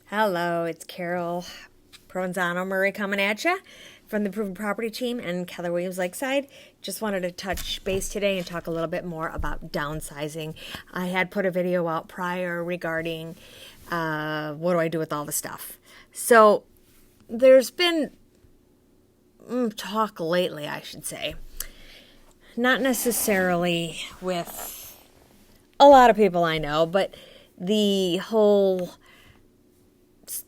Hello, it's Carol Provenzano Murray coming at you from the Proven Property Team and Keller Williams Lakeside. Just wanted to touch base today and talk a little bit more about downsizing. I had put a video out prior regarding what do I do with all the stuff. So there's been talk lately, I should say, not necessarily with a lot of people I know, but the whole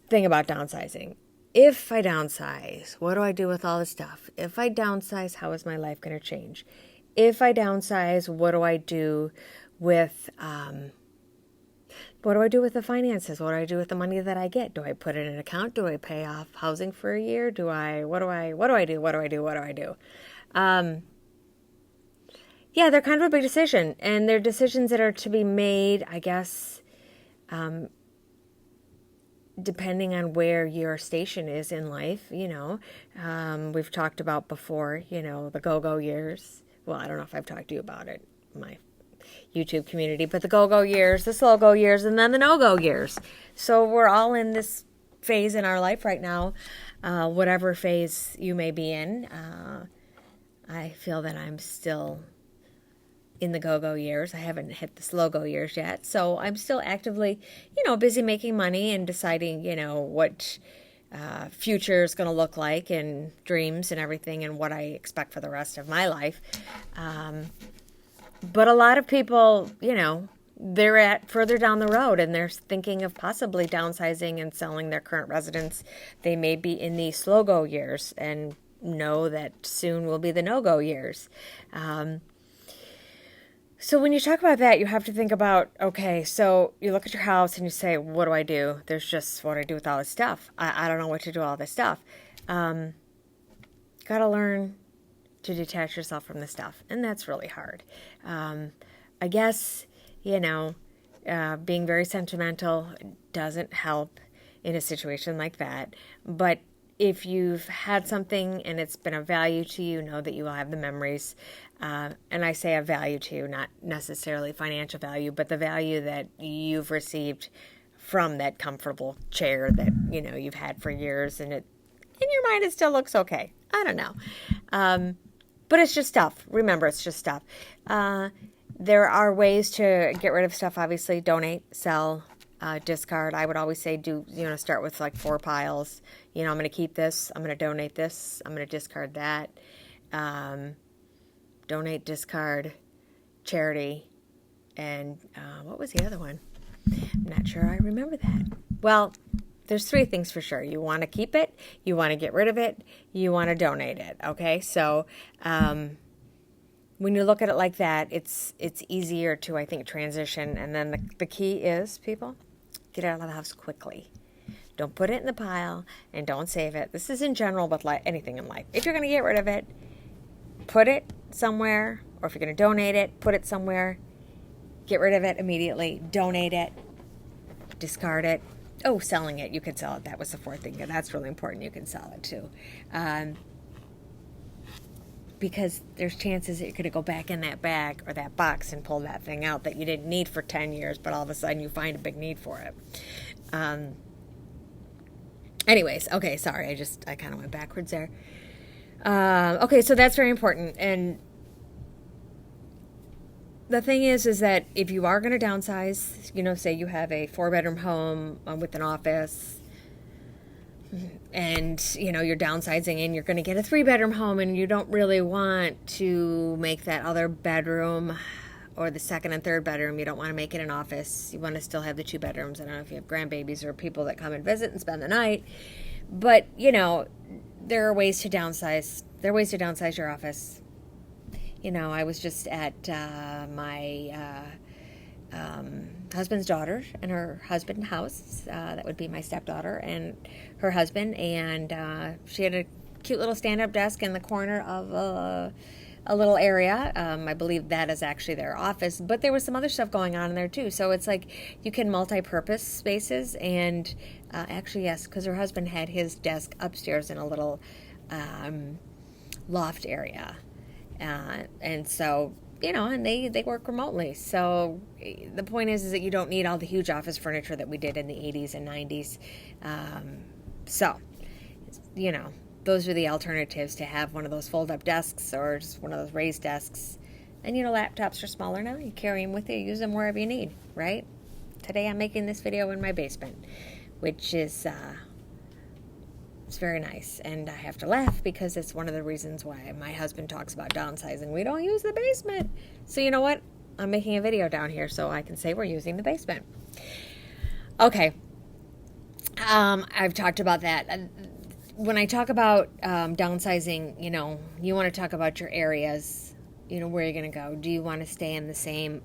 thing about downsizing. If I downsize, what do I do with all the stuff? If I downsize, how is my life going to change? If I downsize, what do I do with the finances? What do I do with the money that I get? Do I put it in an account? Do I pay off housing for a year? What do I do? Yeah, they're kind of a big decision, and they're decisions that are to be made, I guess, depending on where your station is in life. We've talked about before, the go-go years. Well, I don't know if I've talked to you about it, my YouTube community, but the go-go years, the slow-go years, and then the no-go years. So we're all in this phase in our life right now, whatever phase you may be in. I feel that I'm still in the go-go years. I haven't hit the slow-go years yet. So I'm still actively, busy making money and deciding, what future is going to look like and dreams and everything and what I expect for the rest of my life. But a lot of people, they're at further down the road and they're thinking of possibly downsizing and selling their current residence. They may be in the slow-go years and know that soon will be the no-go years. So when you talk about that, you have to think about, okay, so you look at your house and you say, what do I do? There's just what do I do with all this stuff. I don't know what to do with all this stuff. Got to learn to detach yourself from the stuff. And that's really hard. I guess, being very sentimental doesn't help in a situation like that. But if you've had something and it's been of value to you, know that you will have the memories. And I say of value to you, not necessarily financial value, but the value that you've received from that comfortable chair that, you've had for years. And in your mind, it still looks okay. I don't know. But it's just stuff. Remember, it's just stuff. There are ways to get rid of stuff, obviously. Donate, sell, discard. I would always say start with like 4 piles. I'm going to keep this. I'm going to donate this. I'm going to discard that. Donate, discard, charity, and what was the other one? I'm not sure I remember that. Well, there's 3 things for sure. You want to keep it, you want to get rid of it, you want to donate it, okay? So when you look at it like that, it's easier to, I think, transition. And then the key is, people, get out of the house quickly. Don't put it in the pile and don't save it. This is in general with anything in life. If you're going to get rid of it, put it somewhere, or if you're going to donate it, put it somewhere. Get rid of it immediately. Donate it. Discard it. Oh, selling it. You can sell it. That was the 4th thing. That's really important. You can sell it too. Because there's chances that you're going to go back in that bag or that box and pull that thing out that you didn't need for 10 years, but all of a sudden you find a big need for it. Anyways, okay, sorry. I kind of went backwards there. Okay, so that's very important. And the thing is that if you are going to downsize, say you have a 4-bedroom home with an office, and you're downsizing and you're going to get a 3-bedroom home, and you don't really want to make that other bedroom or the 2nd and 3rd bedroom, you don't want to make it an office. You want to still have the 2 bedrooms. I don't know if you have grandbabies or people that come and visit and spend the night, but there are ways to downsize. There are ways to downsize your office. I was just at my husband's daughter and her husband house. That would be my stepdaughter and her husband. And she had a cute little stand-up desk in the corner of a little area. I believe that is actually their office. But there was some other stuff going on in there too. So it's like you can multi-purpose spaces. And actually, yes, because her husband had his desk upstairs in a little loft area. And so and they work remotely. So the point is that you don't need all the huge office furniture that we did in the 80s and 90s. So, those are the alternatives to have one of those fold-up desks or just one of those raised desks. And, laptops are smaller now. You carry them with you, use them wherever you need, right? Today I'm making this video in my basement, which is it's very nice. And I have to laugh because it's one of the reasons why my husband talks about downsizing. We don't use the basement. So you know what? I'm making a video down here so I can say we're using the basement. Okay. I've talked about that. When I talk about downsizing, you want to talk about your areas, where you're going to go. Do you want to stay in the same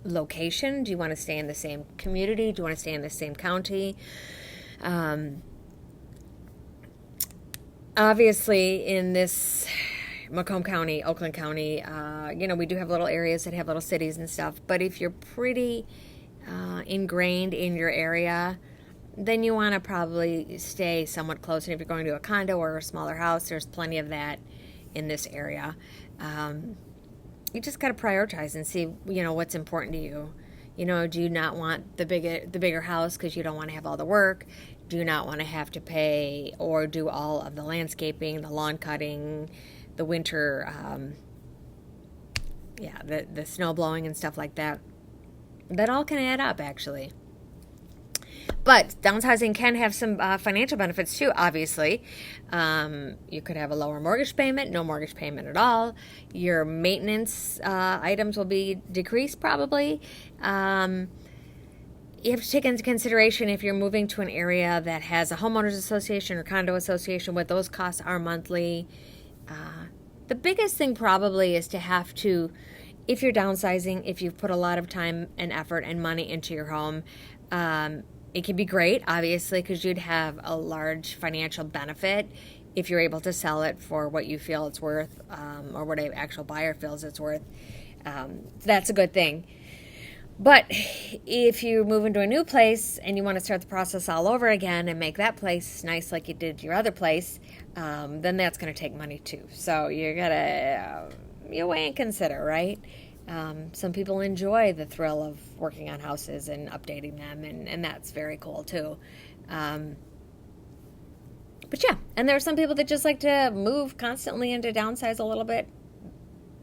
location? Do you want to stay in the same community? Do you want to stay in the same county? Obviously, in this Macomb County, Oakland County, we do have little areas that have little cities and stuff. But if you're pretty ingrained in your area, then you want to probably stay somewhat close. And if you're going to a condo or a smaller house, there's plenty of that in this area. You just got to prioritize and see, what's important to you. Do you not want the bigger house because you don't want to have all the work? Do you not want to have to pay or do all of the landscaping, the lawn cutting, the winter, the snow blowing and stuff like that? That all can add up, actually. But downsizing can have some financial benefits too, obviously. You could have a lower mortgage payment, no mortgage payment at all. Your maintenance items will be decreased probably. You have to take into consideration if you're moving to an area that has a homeowners association or condo association, what those costs are monthly. The biggest thing probably is to have to, if you're downsizing, if you've put a lot of time and effort and money into your home, it can be great, obviously, because you'd have a large financial benefit if you're able to sell it for what you feel it's worth, or what an actual buyer feels it's worth. That's a good thing. But if you move into a new place and you want to start the process all over again and make that place nice like you did your other place, then that's going to take money too. So you got to weigh and consider, right? Some people enjoy the thrill of working on houses and updating them, and that's very cool too. But yeah, and there are some people that just like to move constantly and to downsize a little bit.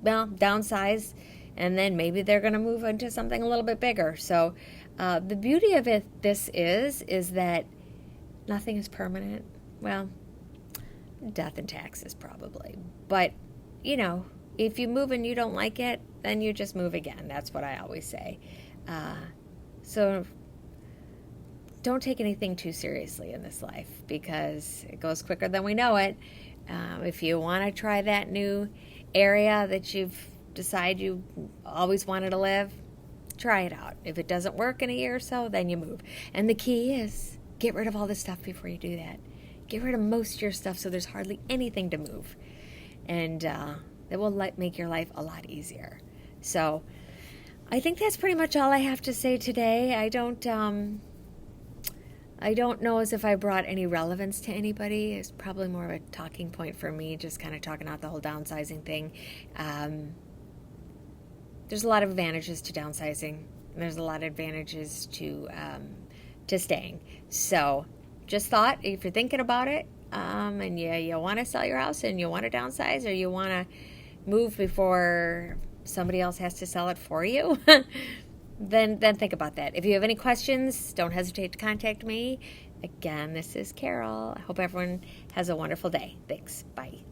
Well, downsize, and then maybe they're going to move into something a little bit bigger. So the beauty of this is that nothing is permanent. Well, death and taxes probably. But, if you move and you don't like it, then you just move again. That's what I always say. So don't take anything too seriously in this life because it goes quicker than we know it. If you want to try that new area that you've decided you always wanted to live, try it out. If it doesn't work in a year or so, then you move. And the key is get rid of all this stuff before you do that. Get rid of most of your stuff so there's hardly anything to move. And it will make your life a lot easier. So I think that's pretty much all I have to say today. I don't know as if I brought any relevance to anybody. It's probably more of a talking point for me, just kind of talking out the whole downsizing thing. There's a lot of advantages to downsizing. And there's a lot of advantages to staying. So just thought, if you're thinking about it, and you want to sell your house and you want to downsize, or you want to move before somebody else has to sell it for you, then think about that. If you have any questions, don't hesitate to contact me. Again, this is Carol. I hope everyone has a wonderful day. Thanks. Bye.